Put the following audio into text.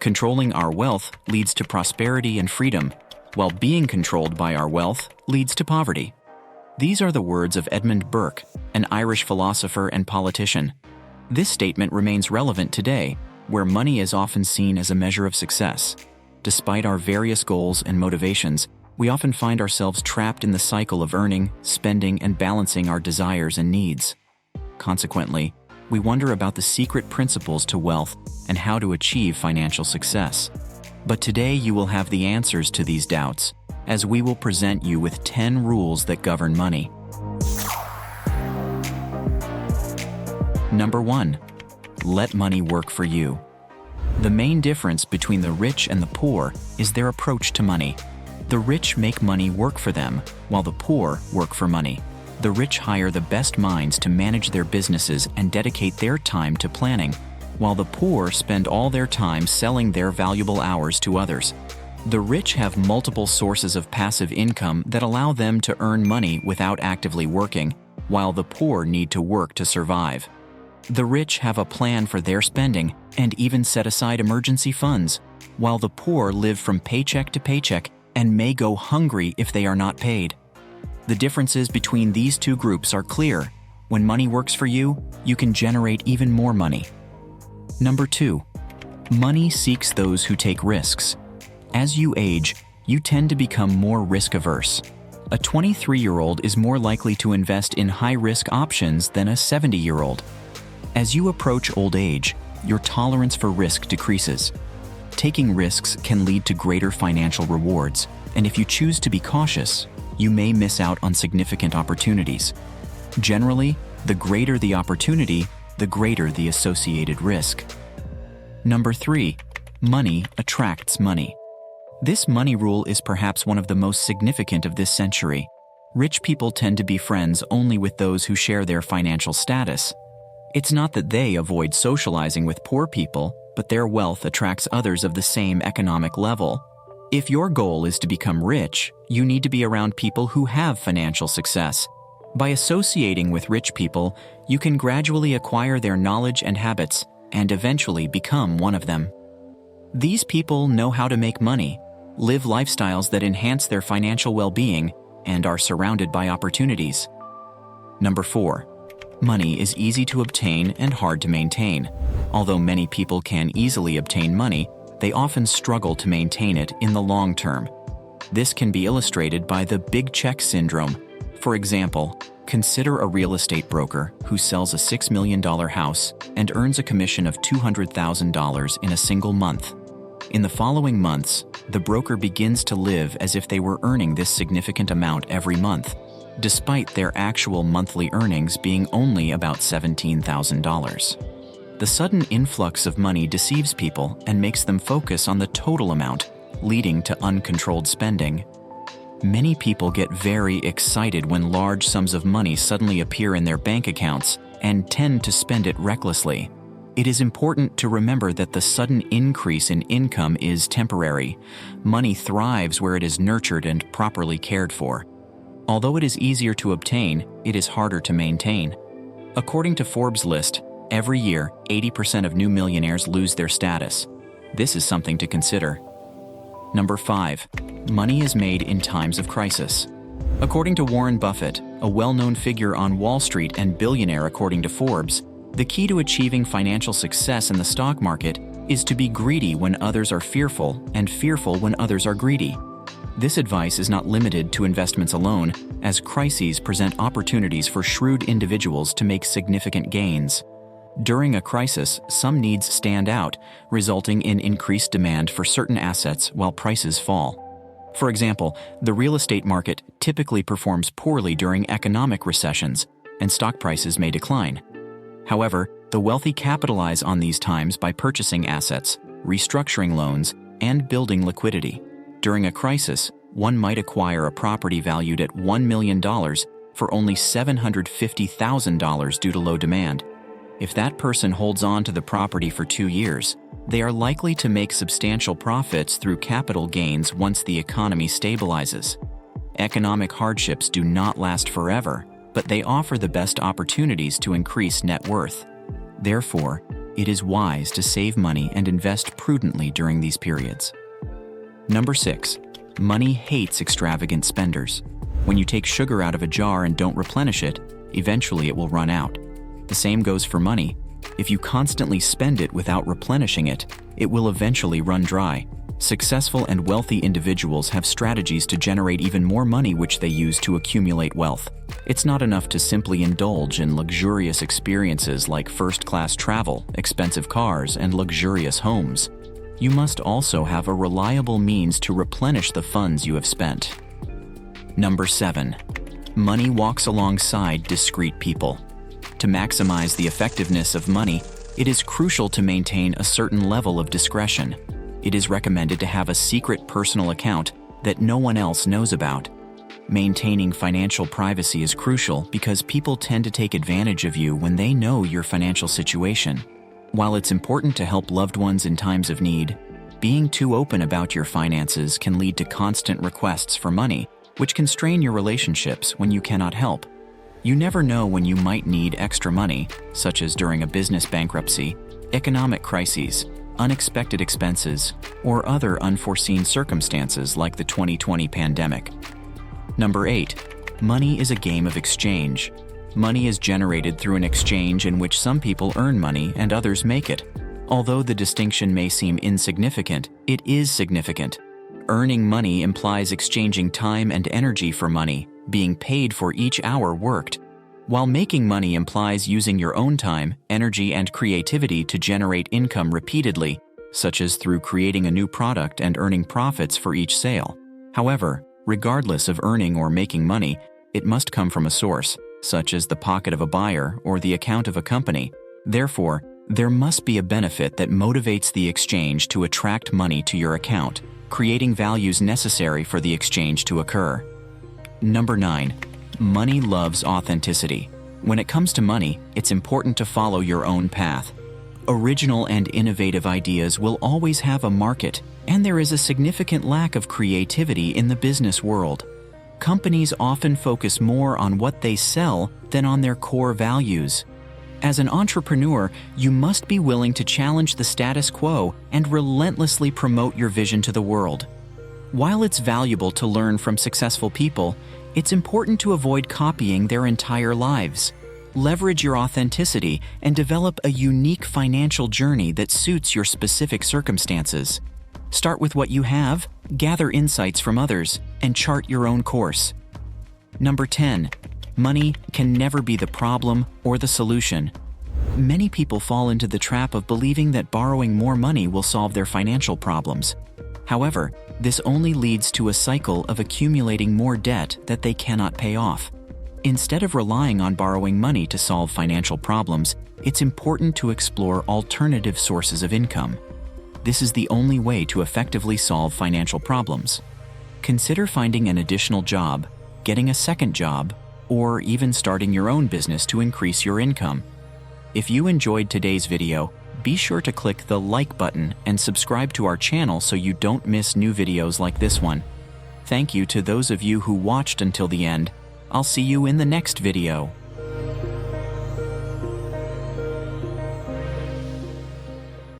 Controlling our wealth leads to prosperity and freedom, while being controlled by our wealth leads to poverty. These are the words of Edmund Burke, an Irish philosopher and politician. This statement remains relevant today, where money is often seen as a measure of success. Despite our various goals and motivations, we often find ourselves trapped in the cycle of earning, spending, and balancing our desires and needs. Consequently, we wonder about the secret principles to wealth and how to achieve financial success. But today you will have the answers to these doubts, as we will present you with 10 rules that govern money. Number 1. Let money work for you. The main difference between the rich and the poor is their approach to money. The rich make money work for them, while the poor work for money. The rich hire the best minds to manage their businesses and dedicate their time to planning, while the poor spend all their time selling their valuable hours to others. The rich have multiple sources of passive income that allow them to earn money without actively working, while the poor need to work to survive. The rich have a plan for their spending and even set aside emergency funds, while the poor live from paycheck to paycheck and may go hungry if they are not paid. The differences between these two groups are clear. When money works for you, you can generate even more money. Number 2. Money seeks those who take risks. As you age, you tend to become more risk-averse. A 23-year-old is more likely to invest in high-risk options than a 70-year-old. As you approach old age, your tolerance for risk decreases. Taking risks can lead to greater financial rewards, and if you choose to be cautious, you may miss out on significant opportunities. Generally, the greater the opportunity, the greater the associated risk. Number 3. Money attracts money. This money rule is perhaps one of the most significant of this century. Rich people tend to be friends only with those who share their financial status. It's not that they avoid socializing with poor people, but their wealth attracts others of the same economic level. If your goal is to become rich, you need to be around people who have financial success. By associating with rich people, you can gradually acquire their knowledge and habits and eventually become one of them. These people know how to make money, live lifestyles that enhance their financial well-being, and are surrounded by opportunities. Number 4. Money is easy to obtain and hard to maintain. Although many people can easily obtain money, they often struggle to maintain it in the long term. This can be illustrated by the big check syndrome. For example, consider a real estate broker who sells a $6 million house and earns a commission of $200,000 in a single month. In the following months, the broker begins to live as if they were earning this significant amount every month, despite their actual monthly earnings being only about $17,000. The sudden influx of money deceives people and makes them focus on the total amount, leading to uncontrolled spending. Many people get very excited when large sums of money suddenly appear in their bank accounts and tend to spend it recklessly. It is important to remember that the sudden increase in income is temporary. Money thrives where it is nurtured and properly cared for. Although it is easier to obtain, it is harder to maintain. According to Forbes' list, every year, 80% of new millionaires lose their status. This is something to consider. Number 5. Money is made in times of crisis. According to Warren Buffett, a well-known figure on Wall Street and billionaire according to Forbes, the key to achieving financial success in the stock market is to be greedy when others are fearful and fearful when others are greedy. This advice is not limited to investments alone, as crises present opportunities for shrewd individuals to make significant gains. During a crisis, some needs stand out, resulting in increased demand for certain assets while prices fall. For example, the real estate market typically performs poorly during economic recessions, and stock prices may decline. However, the wealthy capitalize on these times by purchasing assets, restructuring loans, and building liquidity. During a crisis, one might acquire a property valued at $1 million for only $750,000 due to low demand. If that person holds on to the property for 2 years, they are likely to make substantial profits through capital gains once the economy stabilizes. Economic hardships do not last forever, but they offer the best opportunities to increase net worth. Therefore, it is wise to save money and invest prudently during these periods. Number 6. Money hates extravagant spenders. When you take sugar out of a jar and don't replenish it, eventually it will run out. The same goes for money. If you constantly spend it without replenishing it, it will eventually run dry. Successful and wealthy individuals have strategies to generate even more money which they use to accumulate wealth. It's not enough to simply indulge in luxurious experiences like first-class travel, expensive cars, and luxurious homes. You must also have a reliable means to replenish the funds you have spent. Number 7. Money walks alongside discreet people. To maximize the effectiveness of money, it is crucial to maintain a certain level of discretion. It is recommended to have a secret personal account that no one else knows about. Maintaining financial privacy is crucial because people tend to take advantage of you when they know your financial situation. While it's important to help loved ones in times of need, being too open about your finances can lead to constant requests for money, which can strain your relationships when you cannot help. You never know when you might need extra money, such as during a business bankruptcy, economic crises, unexpected expenses, or other unforeseen circumstances like the 2020 pandemic. Number 8. Money is a game of exchange. Money is generated through an exchange in which some people earn money and others make it. Although the distinction may seem insignificant, it is significant. Earning money implies exchanging time and energy for money, being paid for each hour worked, while making money implies using your own time, energy, and creativity to generate income repeatedly, such as through creating a new product and earning profits for each sale. However, regardless of earning or making money, it must come from a source, such as the pocket of a buyer or the account of a company. Therefore, there must be a benefit that motivates the exchange to attract money to your account, creating values necessary for the exchange to occur. Number 9. Money loves authenticity. When it comes to money, it's important to follow your own path. Original and innovative ideas will always have a market, and there is a significant lack of creativity in the business world. Companies often focus more on what they sell than on their core values. As an entrepreneur, you must be willing to challenge the status quo and relentlessly promote your vision to the world. While it's valuable to learn from successful people, it's important to avoid copying their entire lives. Leverage your authenticity and develop a unique financial journey that suits your specific circumstances. Start with what you have, gather insights from others, and chart your own course. Number 10. Money can never be the problem or the solution. Many people fall into the trap of believing that borrowing more money will solve their financial problems. However, this only leads to a cycle of accumulating more debt that they cannot pay off. Instead of relying on borrowing money to solve financial problems, it's important to explore alternative sources of income. This is the only way to effectively solve financial problems. Consider finding an additional job, getting a second job, or even starting your own business to increase your income. If you enjoyed today's video, be sure to click the like button and subscribe to our channel so you don't miss new videos like this one. Thank you to those of you who watched until the end. I'll see you in the next video.